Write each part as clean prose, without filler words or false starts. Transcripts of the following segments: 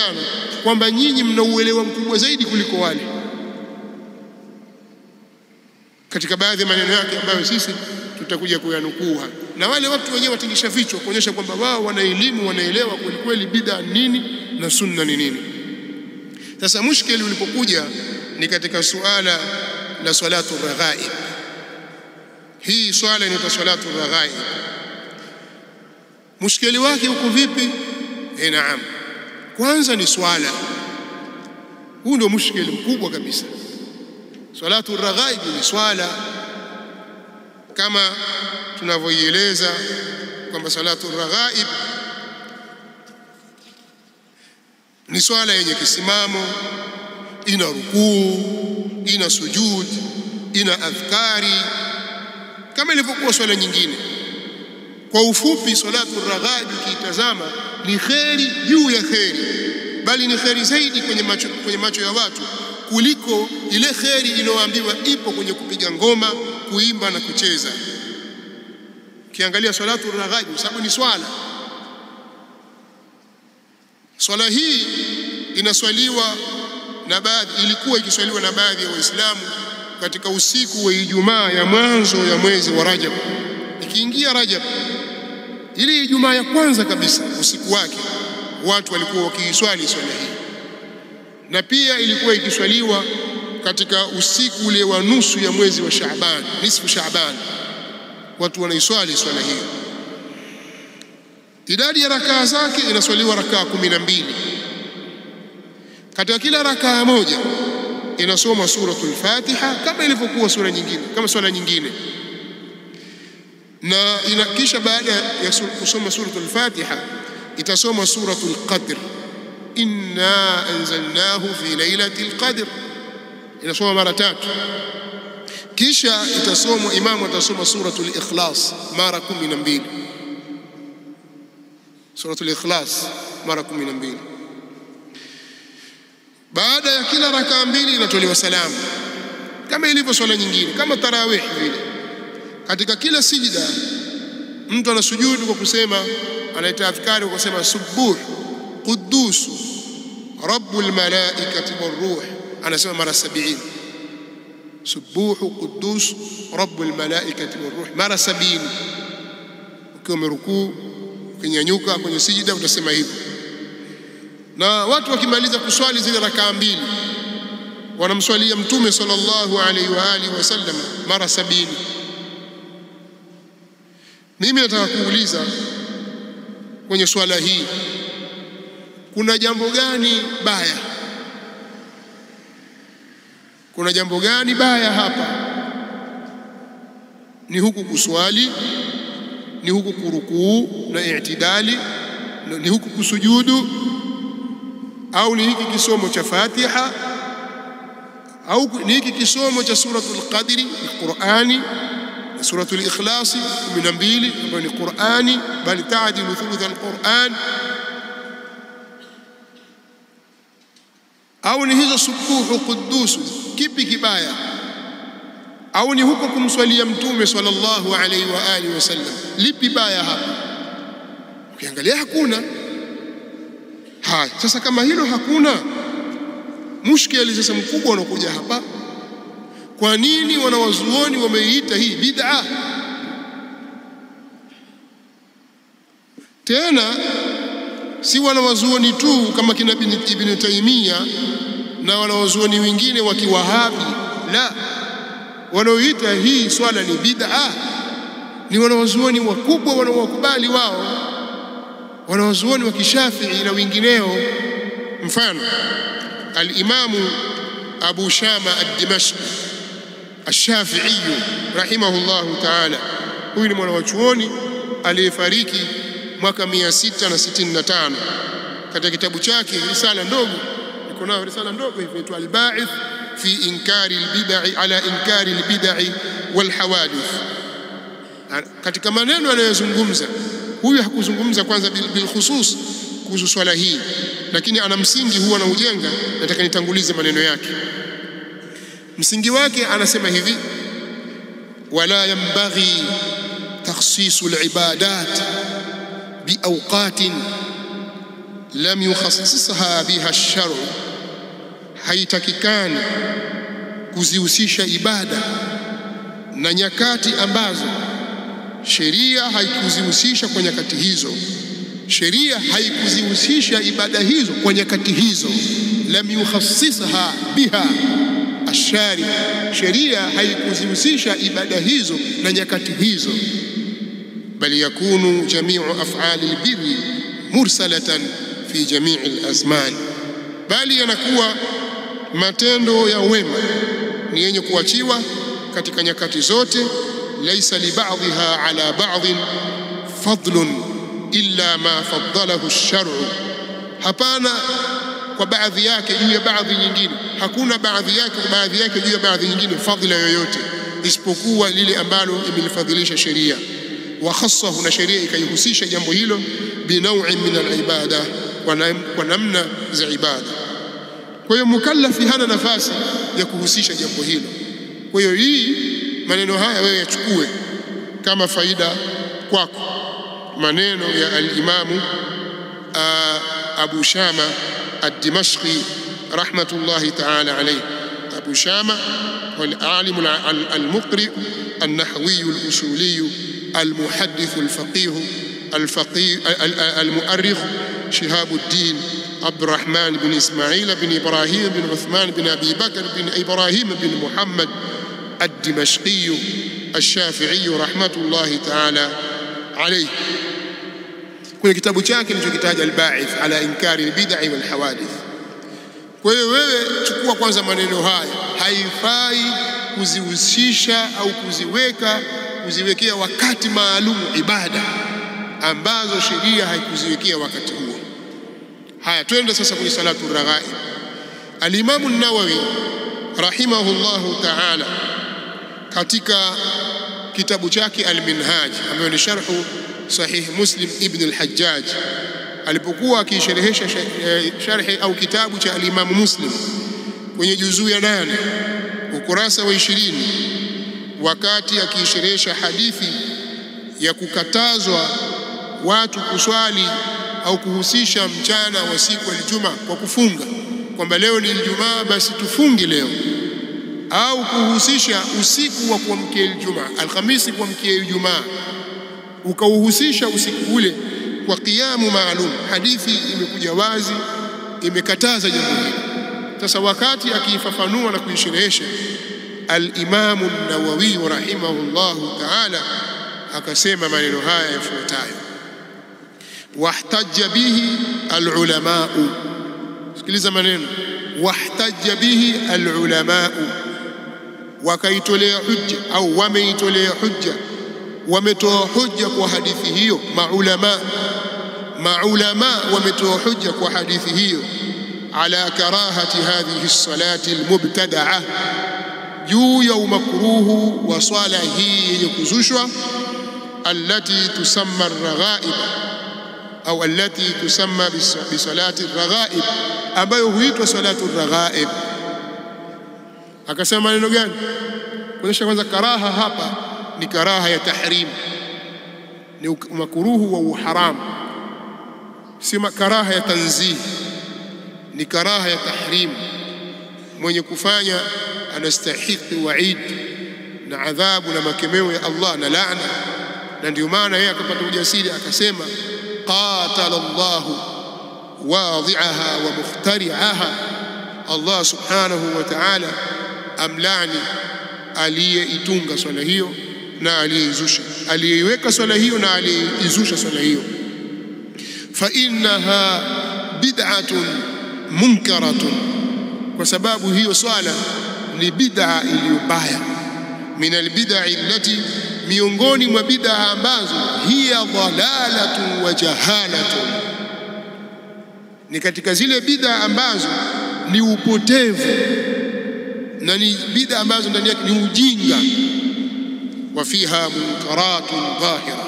wanaafikiana kwamba nyinyi mna uelewa mkubwa zaidi kuliko wale, katika baadhi ya maneno yake ambayo sisi tutakuja kuyanukuu. Na wale watu wenyewe watingisha vichwa kuonyesha kwamba wao wana elimu, wanaelewa kweli bid'a nini na sunna ni nini. Sasa mushkeli ulipokuja ni katika suala la salatu raghaib. Hii swala inaitwa salatu raghaib. Mushkeli wake uko vipi? Naam, kwanza ni swala. Huu ndio mushkeli mkubwa kabisa. Salatu raghaib ni swala kama tunavyoieleza kwamba salatu raghaib ni swala yenye kisimamo, ina rukuu, ina sujud, ina adhkari kama ilivyokuwa swala nyingine. Kwa ufupi, salatu raghaib ukiitazama ni kheri juu ya kheri, bali ni kheri zaidi kwenye macho ya watu kuliko ile kheri inayoambiwa ipo kwenye kupiga ngoma, kuimba na kucheza. Ukiangalia salatu raghaib, sababu ni swala hii inaswaliwa na ilikuwa ikiswaliwa na baadhi ya Waislamu katika usiku wa Ijumaa ya mwanzo ya mwezi wa Rajab. Ikiingia Rajab, ile Ijumaa ya kwanza kabisa usiku wake, watu walikuwa wakiiswali swala hii. Na pia ilikuwa ikiswaliwa katika usiku ule wa nusu ya mwezi wa Shaaban, nisfu Shaaban, watu wanaiswali swala hiyo. Idadi ya rakaa zake inaswaliwa rakaa 12. Katika kila rakaa moja inasoma suratul Fatiha kama ilivyokuwa sura nyingine, kama swala nyingine. Na kisha baada ya kusoma suratul Fatiha itasoma suratul Qadr, inna anzalnahu fi lailatul qadr, inasoma mara 3. Kisha imamu atasoma suratul Ikhlas mara 12, suratul Ikhlas mara 12. Baada ya kila rakaa 2 inatolewa salamu kama ilivyo swala nyingine, kama tarawih vile. Katika kila sijda mtu anasujudu kwa kusema, anaita adhkari kwa kusema subuh quddus rabbul malaikati waruh, anasema mara 70. subuh quddus rabbul malaikati waruh mara 70. Ukiwa umerukuu, ukinyanyuka kwenye sijda utasema hivyo. Na watu wakimaliza kuswali zile rakaa 2 wanamswalia Mtume sallallahu alaihi wa alihi wasallam mara 70. Mimi nataka kuuliza kwenye swala hii kuna jambo gani baya? Kuna jambo gani baya hapa? Ni huku kuswali, ni huku kurukuu na i'tidali, ni huku kusujudu, au ni hiki kisomo cha Fatiha, au ni hiki kisomo cha suratul Qadri Qur'ani, suratul Ikhlas 12 ambayo ni Qur'ani, bali taadilu thuluth al-Qur'an, au ni hizo subuhu quddus? Kipi kibaya? Au ni huko kumswalia Mtume sallallahu alaihi wa alihi wasallam? Lipi baya hapa? Ukiangalia hakuna. Haya, sasa kama hilo hakuna, mushkeli sasa mkubwa unakuja hapa. Kwa nini wanawazuoni wameiita hii bid'a? Tena si wanawazuoni tu kama kina Ibn Taymiyyah na wanawazuoni wengine wa Kiwahabi, la, wanaoita hii swala ni bid'a ni wanawazuoni wakubwa wanaowakubali wao, wanawazuoni wa Kishafii na wengineo. Mfano al-Imamu Abu Shama ad-Dimashqi ash-Shafi'i rahimahullahu ta'ala. Huyu ni mwanachuoni aliyefariki mwaka 665. Katika kitabu chake risala ndogo, niko nayo risala ndogo hivi, inaitwa al-Ba'ith fi inkari al-bid'i ala inkari al-bid'i wal hawadith. Katika maneno anayozungumza huyu, hakuzungumza kwanza bil khusus kuhusu swala hii, lakini ana msingi huwa anaujenga. Nataka nitangulize maneno yake. Msingi wake anasema hivi: wala yanbaghi takhsisu al-ibadat biawqatin lam yukhassisha biha ash-shar'u, haitakikani kuzihusisha ibada na nyakati ambazo sheria haikuzihusisha kwa nyakati hizo. Sheria haikuzihusisha ibada hizo kwa nyakati hizo. Lam yukhassisha biha ash-shari, sheria haikuzihusisha ibada hizo na nyakati hizo. Bali yakunu jami'u af'ali al-birri mursalatan fi jami'i al-azman, bali yanakuwa matendo ya wema ni yenye kuachiwa katika nyakati zote. Laysa li ba'dha ala ba'd fadlun illa ma faddalahu ash-shar'u, hapana kwa baadhi yake juu ya baadhi nyingine, hakuna baadhi yake kwa baadhi yake juu ya baadhi nyingine fadhila yoyote isipokuwa lile ambalo imelifadhilisha sheria. Wa khassahu, na sheria ikaihusisha jambo hilo binaw'in min al-ibada, kwa namna za ibada. Kwa hiyo mukallafi hana nafasi ya kuhusisha jambo hilo. Kwa hiyo hii maneno haya wewe yachukue kama faida kwako, maneno ya al-Imamu Abu Shama ad-Dimashqi rahmatullahi ta'ala alayhi. Abu Shama wal-alim al-muqri an-nahwi al-usuli al-muhaddith al-faqih al-mu'arrikh Shihabuddin عبد الرحمن بن إسماعيل بن إبراهيم بن عثمان بن أبي بكر بن إبراهيم بن محمد الدمشقي الشافعي رحمة الله تعالى عليه. kwenye kitabu chake kilichokitaja al-Ba'ith ala inkari al-bid'i wal hawadith. Kwa hiyo wewe chukua kwanza maneno haya, haifai kuzihusisha au kuziwekea wakati maalum ibada ambazo sheria haikuziwekea wakati huo. Haya, twende sasa kwenye salatu raghaib. Al-Imam an-Nawawi rahimahullahu ta'ala katika kitabu chake al-Minhaj, ambayo ni sharhu sahih Muslim ibn al-Hajjaj, alipokuwa akisherehesha sharhi au kitabu cha al-Imam Muslim kwenye juzuu ya 8 ukurasa wa 20, wakati akisherehesha hadithi ya kukatazwa watu kuswali au kuhusisha mchana wa siku ya Ijumaa kwa kufunga, kwamba leo ni Ijumaa basi tufunge leo, au kuhusisha usiku wa kuamkia Ijumaa, Alhamisi kuamkia Ijumaa, ukauhusisha usiku ule kwa qiyamu maalum. Hadithi imekuja wazi, imekataza jambo hili. Sasa wakati akiifafanua na kuisherehesha, al-Imam an-Nawawi rahimahullahu ta'ala akasema maneno haya yafuatayo: wahtajja bihi al-ulama. Sikiliza maneno, wahtajja bihi al-ulama, wakaitolea hujja au wameitolea hujja, wametoa hujja kwa hadithi hiyo. Maulama wametoa hujja kwa hadithi hiyo, ala karahati hadhihi as-salati al-mubtada'a, juu ya umakruhu wa swala hii yenye kuzushwa, allati tusamma ar-raghaib au allati tusamma bisalati ar-raghaib, ambayo huitwa salatu ar-raghaib. Akasema maneno gani? Kuonyesha kwanza karaha hapa ni karaha ya tahrim, ni makruhu wa uharam, si karaha ya tanzih, ni karaha ya tahrim. Mwenye kufanya anastahiki wa'id na adhabu na makemeo ya Allah na laana. Na ndio maana yeye akapata ujasiri akasema, qatala Allahu wadhi'aha wa mukhtari'aha, Allah subhanahu wa ta'ala amlani aliyeitunga swala hiyo na aliyeizusha, aliyeiweka swala hiyo na aliyeizusha swala hiyo. Fa innaha bid'atun munkaratun, kwa sababu hiyo swala ni bid'a iliyobaya. Min albid'i allati, miongoni mwa bid'a ambazo hiya dhalalatun wa jahalatun, ni katika zile bid'a ambazo ni upotevu na ni bid'a ambazo ndani yake ni ujinga. Wa fiha munkaratun dhahira,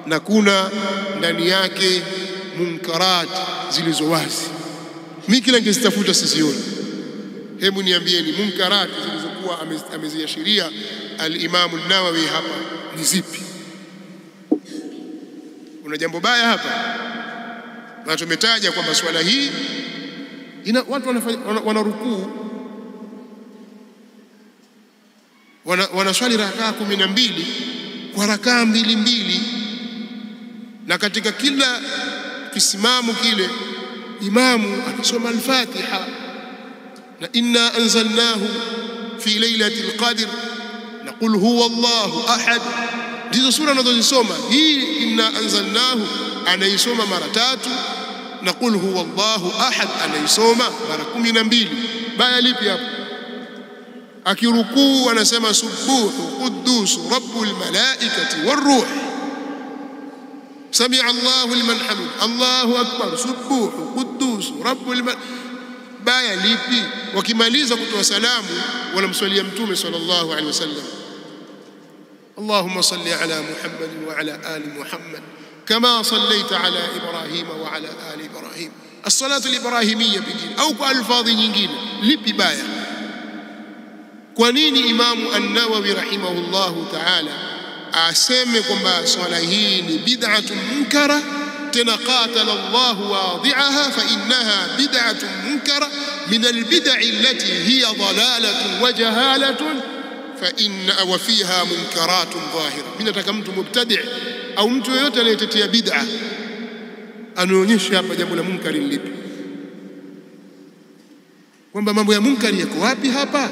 na kuna ndani yake munkarat zilizo wazi. Mimi kila nikizitafuta sizioni. Hebu niambieni munkarat zilizokuwa ameziashiria al-Imam an-Nawawi hapa ni zipi? Kuna jambo baya hapa? na tumetaja kwamba swala hii watu wanarukuu wanaswali rakaa 12 kwa rakaa mbili, na katika kila kisimamo kile imamu akisoma al-Fatiha na inna anzalnahu fi lailatul qadr na qul huwa Allahu ahad. Ndizo sura anazozisoma. Hii inna anzalnahu anaisoma mara 3 na qul huwa Allahu ahad anaisoma mara 12. Baya lipi hapo? Akirukuu anasema subuhu quddus rabbul malaikati waruh, sami'a Allahu liman hamid, Allahu akbar, subuhu quddus rabbul baya lipi? Wakimaliza kutoa salamu wanamswalia mtume sallallahu alaihi wasallam, Allahumma salli ala Muhammad wa ala ali Muhammad kama sallaita ala Ibrahim wa ala ali Ibrahim. As-salatu al-ibrahimiyya pengine au kwa alfadhi nyingine, lipi baya? Kwa nini Imamu An-Nawawi rahimahullahu ta'ala aseme kwamba swala hii ni bid'atun munkara, tena qatala Allahu wadi'aha fa innaha bid'atun munkara min al-bid'i allati hiya dalalatun wa jahalatun fa inna wa fiha munkaratun dhahira. Mimi nataka mtu mubtadi' au mtu yeyote anayetetea bid'a anaonyesha hapa jambo la munkari lipi, kwamba mambo ya munkari yako wapi hapa.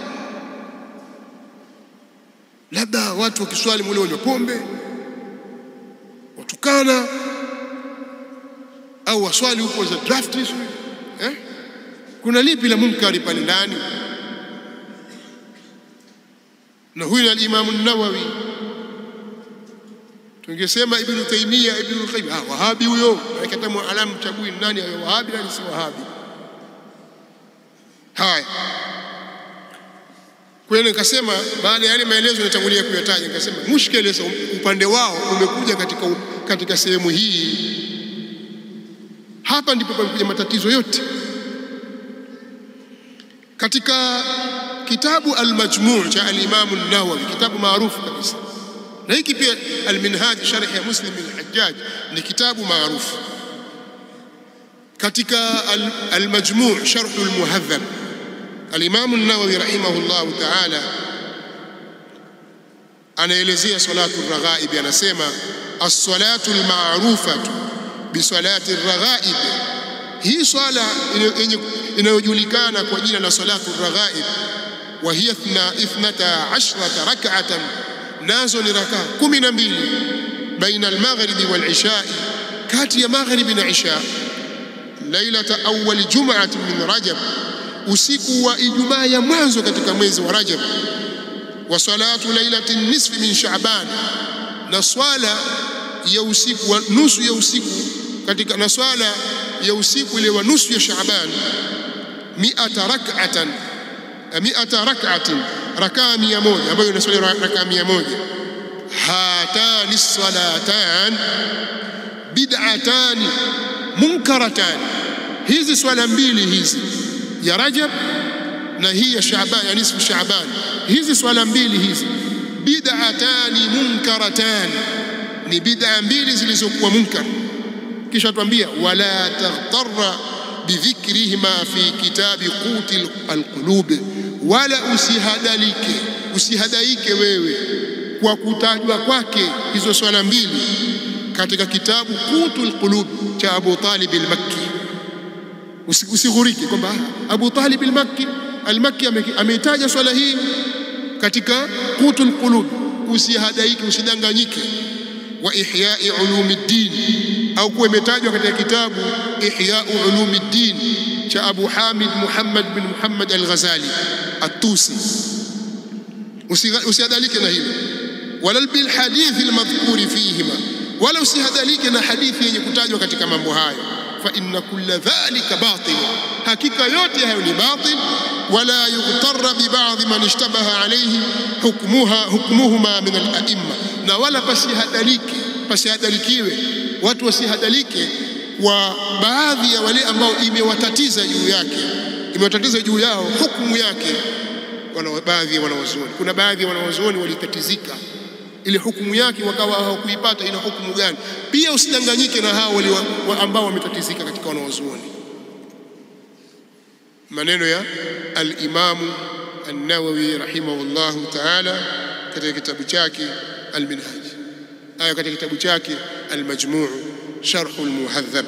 Labda watu wakiswali mule wanywa pombe, watukana, au waswali huko za draft kuna lipi la munkari pale ndani? Na huyu al-Imam An-Nawawi, tungesema Ibn Taymiyyah, Ibn Qayyim, wahabi huyo, akatamu alamu chagui nani ayo wahabi na si wahabi. Haya, kwa hiyo nikasema baada ya yale maelezo nitangulia kuyataja, nikasema mushkeli sasa upande wao umekuja katika sehemu hii. Hapa ndipo panakuja matatizo yote. Katika kitabu Al-Majmu' cha al-Imam An-Nawawi, kitabu maarufu kabisa, na hiki pia Al-Minhaj sharh ya Muslim al-Hajjaj ni kitabu maarufu. Katika Al-Majmu' sharh al-Muhadhab, al-Imam An-Nawawi rahimahullahu ta'ala anaelezea salatu ar-raghaib, anasema as-salatu al-ma'rufatu bi salati ar-raghaib, hii swala inayojulikana kwa jina la salatu ar-raghaib, wa hiya 12 rak'atan, nazo ni rakaa 12 baina al-maghribi wal-isha, kati ya maghribi na isha, lailata awwal jum'atin min Rajab, usiku wa Ijumaa ya mwanzo katika mwezi wa Rajab, wa salatu lailati nisfi min Sha'ban, na swala ya usiku wa nusu ya usiku katika, na swala ya usiku ile wa nusu ya Sha'ban, 100 rak'atin, rakaa 100, ambayo inaswali rakaa 100. Hatani salatan bid'atan munkaratan, hizi swala mbili hizi ya Rajab na hii ya Shaaban, ya nisfu Shaaban, hizi swala mbili hizi bid'atani munkaratan, ni bid'a mbili zilizokuwa munkar. Kisha tuambia wala taghtarra bidhikrihima fi kitabi qutil alqulub, wala usihadaike wewe kwa kutajwa kwake hizo swala mbili katika kitabu qutul qulub cha Abu Talib al-Makki. Usighurike kwamba Abu Talib al-Makki ameitaja swala hii katika qutul qulub, usihadaike, usidanganyike. Wa ihya'i ulumiddin, au kuwa imetajwa katika kitabu Ihya'u Ulumiddin cha Abu Hamid Muhammad bin Muhammad al-Ghazali at-Tusi, usihadalike na hilo. Wala bil hadith al-madhkur fihima, wala usihadalike na hadithi yenye kutajwa katika mambo hayo. Fa inna kulla dhalika batil, hakika yote hayo ni batil. Wala yughtarra bi ba'd man ishtabaha alayhi hukmuhuma min al-a'imma, na wala pasihadalikiwe watu wasihadalike kwa baadhi ya wale ambao imewatatiza juu yao hukumu yake. Baadhi ya wanawazuoni, kuna baadhi ya wanawazuoni walitatizika ile hukumu yake wakawa hawakuipata, ina hukumu gani? Pia usidanganyike na hao ambao wametatizika katika wanawazuoni. Maneno ya al-Imam an-Nawawi rahimahullahu ta'ala katika kitabu chake al-Minhaj, katika kitabu chake al-Majmu' Sharh al-Muhadhab.